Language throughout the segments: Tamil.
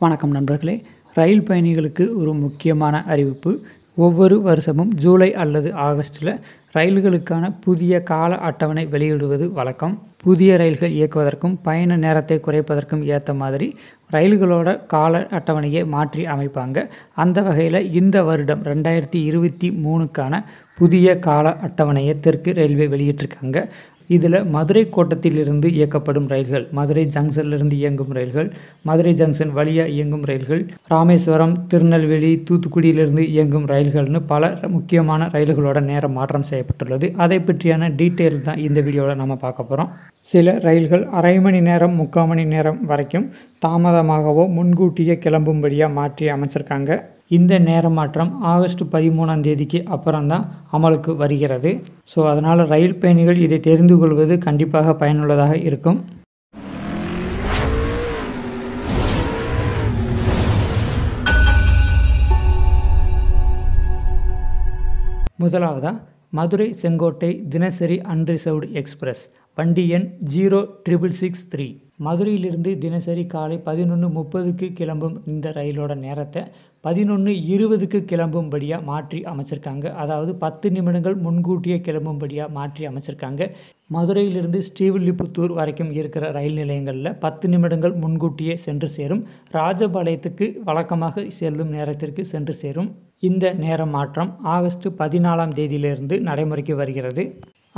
வணக்கம் நண்பர்களே. ரயில் பயணிகளுக்கு ஒரு முக்கியமான அறிவிப்பு. ஒவ்வொரு வருஷமும் ஜூலை அல்லது ஆகஸ்டில் ரயில்களுக்கான புதிய கால அட்டவணை வெளியிடுவது வழக்கம். புதிய ரயில்கள் இயக்குவதற்கும் பயண நேரத்தை குறைப்பதற்கும் ஏற்ற மாதிரி ரயில்களோட கால அட்டவணையை மாற்றி அமைப்பாங்க. அந்த வகையில் இந்த வருடம் 2023க்கான புதிய கால அட்டவணையை தெற்கு ரயில்வே வெளியிட்டிருக்காங்க. இதில் மதுரை கோட்டத்திலிருந்து இயக்கப்படும் ரயில்கள், மதுரை ஜங்ஷன்லேருந்து இயங்கும் ரயில்கள், மதுரை ஜங்ஷன் வழியாக இயங்கும் ரயில்கள், ராமேஸ்வரம், திருநெல்வேலி, தூத்துக்குடியிலிருந்து இயங்கும் ரயில்கள்னு பல முக்கியமான ரயில்களோட நேரம் மாற்றம் செய்யப்பட்டுள்ளது. அதை பற்றியான டீட்டெயில் தான் இந்த வீடியோவில் நம்ம பார்க்க போகிறோம். சில ரயில்கள் அரை மணி நேரம் 3/4 மணி நேரம் வரைக்கும் தாமதமாகவோ முன்கூட்டியே கிளம்பும்படியாக மாற்றி அமைச்சிருக்காங்க. இந்த நேர மாற்றம் ஆகஸ்ட் 13ஆம் தேதிக்கு அப்புறம்தான் அமலுக்கு வருகிறது. ஸோ அதனால் ரயில் பயணிகள் இதை தெரிந்து கொள்வது கண்டிப்பாக பயனுள்ளதாக இருக்கும். முதலாவதாக மதுரை செங்கோட்டை தினசரி அன்ரிசர்வ்டு எக்ஸ்பிரஸ் வண்டி எண் 06663. மதுரையிலிருந்து தினசரி காலை 11:30க்கு கிளம்பும் இந்த ரயிலோட நேரத்தை 11:20க்கு கிளம்பும்படியாக மாற்றி அமைச்சிருக்காங்க. அதாவது 10 நிமிடங்கள் முன்கூட்டியே கிளம்பும்படியாக மாற்றி அமைச்சிருக்காங்க. மதுரையிலிருந்து ஸ்ரீவில்லிபுத்தூர் வரைக்கும் இருக்கிற ரயில் நிலையங்களில் 10 நிமிடங்கள் முன்கூட்டியே சென்று சேரும். ராஜபாளையத்துக்கு வழக்கமாக செல்லும் நேரத்திற்கு சென்று சேரும். இந்த நேர மாற்றம் ஆகஸ்ட் 14ஆம் தேதியிலிருந்து நடைமுறைக்கு வருகிறது.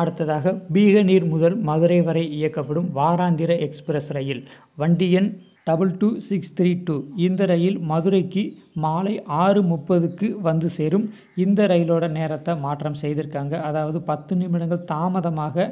அடுத்ததாக பீகனீர் முதல் மதுரை வரை இயக்கப்படும் வாராந்திர எக்ஸ்பிரஸ் ரயில் வண்டி எண் 22632. இந்த ரயில் மதுரைக்கு மாலை 6:30க்கு வந்து சேரும். இந்த ரயிலோட நேரத்தை மாற்றம் செய்திருக்காங்க. அதாவது 10 நிமிடங்கள் தாமதமாக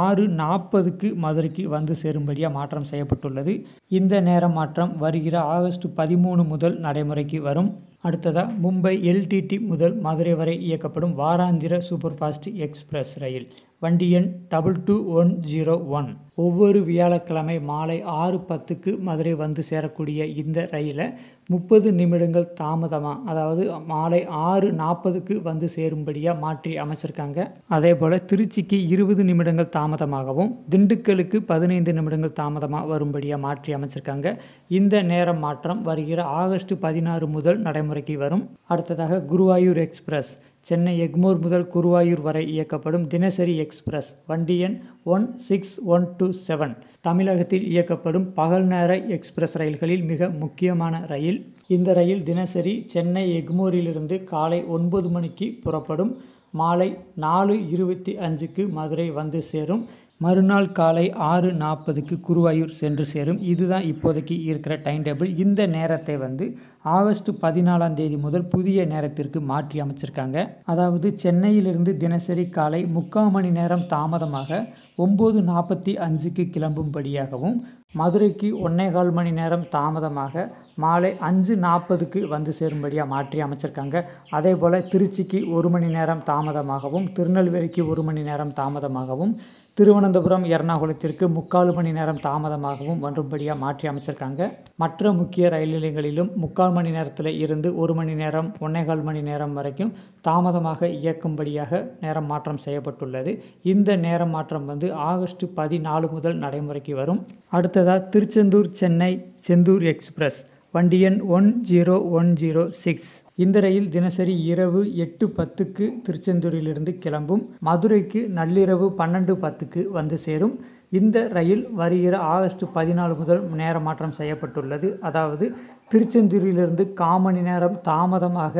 6:40க்கு மதுரைக்கு வந்து சேரும்படியாக மாற்றம் செய்யப்பட்டுள்ளது. இந்த நேர மாற்றம் வருகிற ஆகஸ்ட் 13 முதல் நடைமுறைக்கு வரும். அடுத்ததாக மும்பை LTT முதல் மதுரை வரை இயக்கப்படும் வாராந்திர சூப்பர் ஃபாஸ்ட் எக்ஸ்பிரஸ் ரயில் வண்டி எண் 22101. ஒவ்வொரு வியாழக்கிழமை மாலை 6:10க்கு மதுரை வந்து சேரக்கூடிய இந்த ரயிலை 30 நிமிடங்கள் தாமதமாக, அதாவது மாலை 6:40க்கு வந்து சேரும்படியாக மாற்றி அமைச்சிருக்காங்க. அதே போல் திருச்சிக்கு 20 நிமிடங்கள் தாமதமாகவும் திண்டுக்கலுக்கு 15 நிமிடங்கள் தாமதமாக வரும்படியாக மாற்றி அமைச்சிருக்காங்க. இந்த நேரம் மாற்றம் வருகிற ஆகஸ்ட் 16 முதல் நடைமுறைக்கு வரும். அடுத்ததாக குருவாயூர் எக்ஸ்பிரஸ் சென்னை எக்மோர் முதல் குருவாயூர் வரை இயக்கப்படும் தினசரி எக்ஸ்பிரஸ் வண்டி எண் 16127. தமிழகத்தில் இயக்கப்படும் பகல் நேர எக்ஸ்பிரஸ் ரயில்களில் மிக முக்கியமான ரயில். இந்த ரயில் தினசரி சென்னை எக்மோரிலிருந்து காலை 9 மணிக்கு புறப்படும். மாலை 4:25க்கு மதுரை வந்து சேரும். மறுநாள் காலை 6:40க்கு குருவாயூர் சென்று சேரும். இதுதான் இப்போதைக்கு இருக்கிற டைம் டேபிள். இந்த நேரத்தை ஆகஸ்ட் 14ஆம் தேதி முதல் புதிய நேரத்திற்கு மாற்றி அமைச்சிருக்காங்க. அதாவது சென்னையிலிருந்து தினசரி காலை 3/4 மணி நேரம் தாமதமாக 9:45க்கு கிளம்பும்படியாகவும், மதுரைக்கு 1.25 மணி நேரம் தாமதமாக மாலை 5:40க்கு வந்து சேரும்படியாக மாற்றி அமைச்சிருக்காங்க. அதே போல் திருச்சிக்கு 1 மணி நேரம் தாமதமாகவும், திருநெல்வேலிக்கு 1 மணி நேரம் தாமதமாகவும், திருவனந்தபுரம் எர்ணாகுளத்திற்கு 3/4 மணி நேரம் தாமதமாகவும் வரும்படியாக மாற்றி அமைச்சிருக்காங்க. மற்ற முக்கிய ரயில் நிலையங்களிலும் 3/4 மணி நேரத்தில் இருந்து 1 மணி நேரம் 1.25 மணி நேரம் வரைக்கும் தாமதமாக இயக்கும்படியாக நேரம் மாற்றம் செய்யப்பட்டுள்ளது. இந்த நேரம் மாற்றம் ஆகஸ்ட் 14 முதல் நடைமுறைக்கு வரும். அடுத்ததாக திருச்செந்தூர் சென்னை செந்தூர் எக்ஸ்பிரஸ் வண்டி எண் 10106. இந்த ரயில் தினசரி இரவு 8:10க்கு திருச்செந்தூரிலிருந்து கிளம்பும். மதுரைக்கு நள்ளிரவு 12:10க்கு வந்து சேரும். இந்த ரயில் வருகிற ஆகஸ்ட் 14 முதல் நேர மாற்றம் செய்யப்பட்டுள்ளது. அதாவது திருச்செந்தூரிலிருந்து 1/4 மணி நேரம் தாமதமாக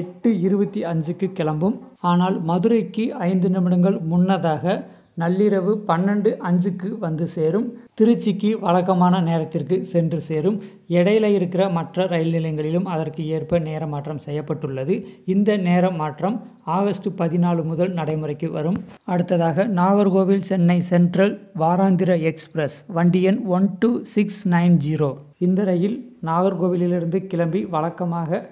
8:25க்கு கிளம்பும். ஆனால் மதுரைக்கு 5 நிமிடங்கள் முன்னதாக நள்ளிரவு 12:05க்கு வந்து சேரும். திருச்சிக்கு வழக்கமான நேரத்திற்கு சென்று சேரும். இடையில இருக்கிற மற்ற ரயில் நிலையங்களிலும் அதற்கு ஏற்ப நேர மாற்றம் செய்யப்பட்டுள்ளது. இந்த நேர மாற்றம் ஆகஸ்ட் 14 முதல் நடைமுறைக்கு வரும். அடுத்ததாக நாகர்கோவில் சென்னை சென்ட்ரல் வாராந்திர எக்ஸ்பிரஸ் வண்டி எண் 12690. இந்த ரயில் நாகர்கோவிலிருந்து கிளம்பி வழக்கமாக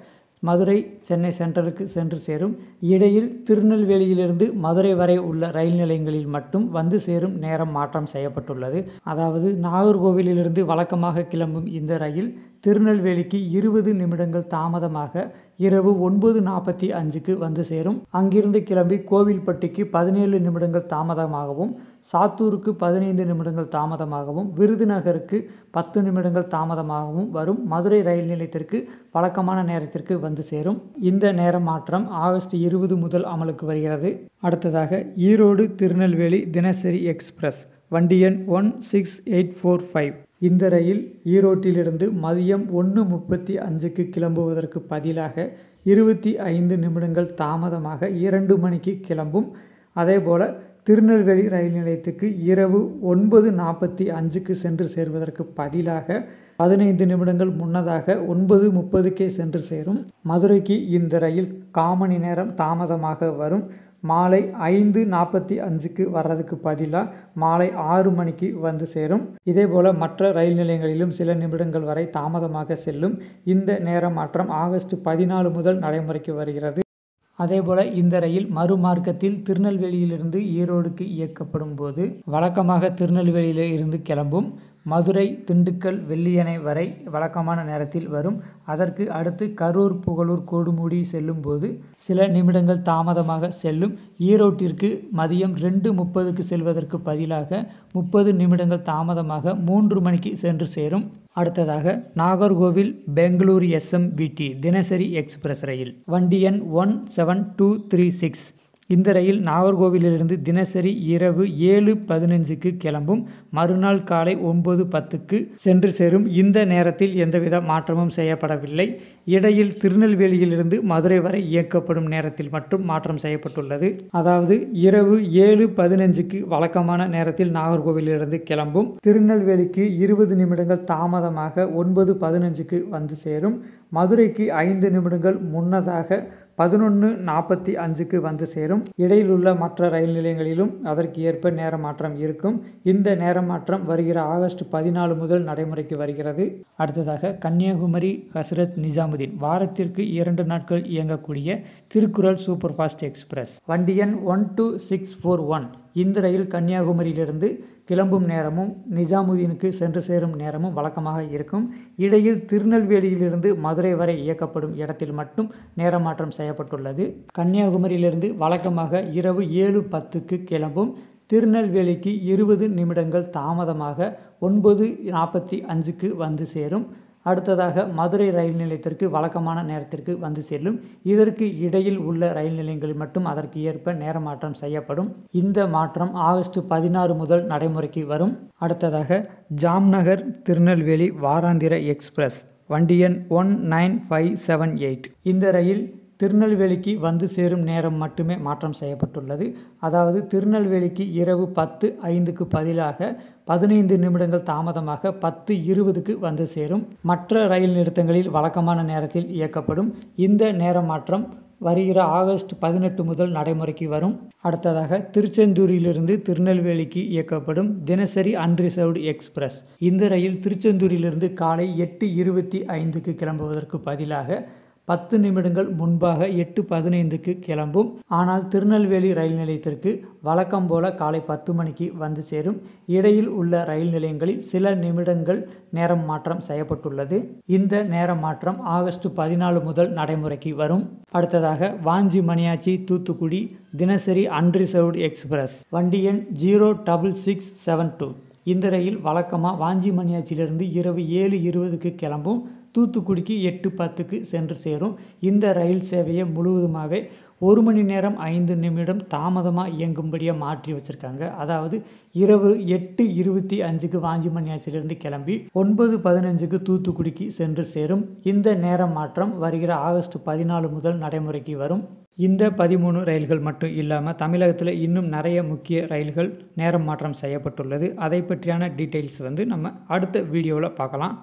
மதுரை சென்னை சென்ட்ரலுக்கு சென்று சேரும். இடையில் திருநெல்வேலியிலிருந்து மதுரை வரை உள்ள ரயில் நிலையங்களில் மட்டும் வந்து சேரும் நேரம் மாற்றம் செய்யப்பட்டுள்ளது. அதாவது நாகர்கோவிலிருந்து வழக்கமாக கிளம்பும் இந்த ரயில் திருநெல்வேலிக்கு 20 நிமிடங்கள் தாமதமாக இரவு 9:45க்கு வந்து சேரும். அங்கிருந்து கிளம்பி கோவில்பட்டிக்கு 17 நிமிடங்கள் தாமதமாகவும், சாத்தூருக்கு 15 நிமிடங்கள் தாமதமாகவும் விருதுநகருக்கு 10 நிமிடங்கள் தாமதமாகவும் வரும் மதுரை ரயில் நிலையத்திற்கு வழக்கமான நேரத்திற்கு வந்து சேரும். இந்த நேர மாற்றம் ஆகஸ்ட் 20 முதல் அமலுக்கு வருகிறது. அடுத்ததாக ஈரோடு திருநெல்வேலி தினசரி எக்ஸ்பிரஸ் வண்டி எண் 16845. இந்த ரயில் ஈரோட்டிலிருந்து மதியம் 1:35க்கு கிளம்புவதற்கு பதிலாக 25 நிமிடங்கள் தாமதமாக 2 மணிக்கு கிளம்பும். அதேபோல் திருநெல்வேலி ரயில் நிலையத்துக்கு இரவு 9:45க்கு சென்று சேர்வதற்கு பதிலாக 15 நிமிடங்கள் முன்னதாக 9:30க்கே சென்று சேரும். மதுரைக்கு இந்த ரயில் காமணி நேரம் தாமதமாக வரும். மாலை 5:45க்கு வர்றதுக்கு பதிலாக மாலை 6 மணிக்கு வந்து சேரும். இதேபோல் மற்ற ரயில் நிலையங்களிலும் சில நிமிடங்கள் வரை தாமதமாக செல்லும். இந்த நேர மாற்றம் ஆகஸ்ட் 14 முதல் நடைமுறைக்கு வருகிறது. அதேபோல் இந்த ரயில் மறுமார்க்கத்தில் திருநெல்வேலியிலிருந்து ஈரோடுக்கு இயக்கப்படும் போது வழக்கமாக திருநெல்வேலியில் இருந்து கிளம்பும். மதுரை திண்டுக்கல் வெள்ளியணை வரை வழக்கமான நேரத்தில் வரும். அதற்கு அடுத்து கரூர் புகழூர் கொடுமுடி செல்லும் போது சில நிமிடங்கள் தாமதமாக செல்லும். ஈரோட்டிற்கு மதியம் 2:30க்கு செல்வதற்கு பதிலாக 30 நிமிடங்கள் தாமதமாக 3 மணிக்கு சென்று சேரும். அடுத்ததாக நாகர்கோவில் பெங்களூர் SMVT தினசரி எக்ஸ்பிரஸ் ரயில் வண்டி எண் 17236. இந்த ரயில் நாகர்கோவிலிருந்து தினசரி இரவு 7:15க்கு கிளம்பும். மறுநாள் காலை 9:10க்கு சென்று சேரும். இந்த நேரத்தில் எந்தவித மாற்றமும் செய்யப்படவில்லை. இடையில் திருநெல்வேலியிலிருந்து மதுரை வரை இயக்கப்படும் நேரத்தில் மட்டும் மாற்றம் செய்யப்பட்டுள்ளது. அதாவது இரவு 7:15க்கு வழக்கமான நேரத்தில் நாகர்கோவிலிருந்து கிளம்பும். திருநெல்வேலிக்கு 20 நிமிடங்கள் தாமதமாக 9:15க்கு வந்து சேரும். மதுரைக்கு 5 நிமிடங்கள் முன்னதாக 11:45க்கு வந்து சேரும். இடையில் உள்ள மற்ற ரயில் நிலையங்களிலும் அதற்கு ஏற்ப நேர மாற்றம் இருக்கும். இந்த நேர மாற்றம் வருகிற ஆகஸ்ட் 14 முதல் நடைமுறைக்கு வருகிறது. அடுத்ததாக கன்னியாகுமரி ஹஸ்ரத் நிஜாமுதீன் வாரத்திற்கு 2 நாட்கள் இயங்கக்கூடிய திருக்குறள் சூப்பர் ஃபாஸ்ட் எக்ஸ்பிரஸ் வண்டி எண் 12641. இந்த ரயில் கன்னியாகுமரியிலிருந்து கிளம்பும் நேரமும் நிஜாமுதீனுக்கு சென்று சேரும் நேரமும் வழக்கமாக இருக்கும். இடையில் திருநெல்வேலியிலிருந்து மதுரை வரை இயக்கப்படும் இடத்தில் மட்டும் நேர மாற்றம் செய்யப்பட்டுள்ளது. கன்னியாகுமரியிலிருந்து வழக்கமாக இரவு 7:10க்கு கிளம்பும். திருநெல்வேலிக்கு 20 நிமிடங்கள் தாமதமாக 9:45க்கு வந்து சேரும். அடுத்ததாக மதுரை ரயில் நிலையத்திற்கு வழக்கமான நேரத்திற்கு வந்து செல்லும். இதற்கு இடையில் உள்ள ரயில் நிலையங்களில் மட்டும் அதற்கு ஏற்ப நேர மாற்றம் செய்யப்படும். இந்த மாற்றம் ஆகஸ்ட் 16 முதல் நடைமுறைக்கு வரும். அடுத்ததாக ஜாம்நகர் திருநெல்வேலி வாராந்திர எக்ஸ்பிரஸ் வண்டி எண் 19578. இந்த ரயில் திருநெல்வேலிக்கு வந்து சேரும் நேரம் மட்டுமே மாற்றம் செய்யப்பட்டுள்ளது. அதாவது திருநெல்வேலிக்கு இரவு 10:05க்கு பதிலாக 15 நிமிடங்கள் தாமதமாக 10:20க்கு வந்து சேரும். மற்ற ரயில் நிறுத்தங்களில் வழக்கமான நேரத்தில் இயக்கப்படும். இந்த நேர மாற்றம் வருகிற ஆகஸ்ட் 18 முதல் நடைமுறைக்கு வரும். அடுத்ததாக திருச்செந்தூரிலிருந்து திருநெல்வேலிக்கு இயக்கப்படும் தினசரி அன்ரிசர்வ்டு எக்ஸ்பிரஸ். இந்த ரயில் திருச்செந்தூரிலிருந்து காலை 8:25க்கு கிளம்புவதற்கு பதிலாக 10 நிமிடங்கள் முன்பாக 8:15க்கு கிளம்பும். ஆனால் திருநெல்வேலி ரயில் நிலையத்திற்கு வழக்கம் போல காலை 10 மணிக்கு வந்து சேரும். இடையில் உள்ள ரயில் நிலையங்களில் சில நிமிடங்கள் நேரம் மாற்றம் செய்யப்பட்டுள்ளது. இந்த நேர மாற்றம் ஆகஸ்ட் 14 முதல் நடைமுறைக்கு வரும். அடுத்ததாக வாஞ்சி மணியாச்சி தூத்துக்குடி தினசரி அன்ரிசர்வ்டு எக்ஸ்பிரஸ் வண்டி எண் 06672. இந்த ரயில் வழக்கமாக வாஞ்சி மணியாச்சியிலிருந்து இரவு 7:20க்கு கிளம்பும். தூத்துக்குடிக்கு 8:10க்கு சென்று சேரும். இந்த ரயில் சேவையை முழுவதுமாகவே 1 மணி நேரம் 5 நிமிடம் தாமதமாக இயங்கும்படியாக மாற்றி வச்சுருக்காங்க. அதாவது இரவு 8:25க்கு வாஞ்சி மணியாச்சியிலிருந்து கிளம்பி 9:15க்கு தூத்துக்குடிக்கு சென்று சேரும். இந்த நேர மாற்றம் வருகிற ஆகஸ்ட் 14 முதல் நடைமுறைக்கு வரும். இந்த 13 ரயில்கள் மட்டும் இல்லாமல் தமிழகத்தில் இன்னும் நிறைய முக்கிய ரயில்கள் நேரம் மாற்றம் செய்யப்பட்டுள்ளது. அதை பற்றியான டீட்டெயில்ஸ் நம்ம அடுத்த வீடியோவில் பார்க்கலாம்.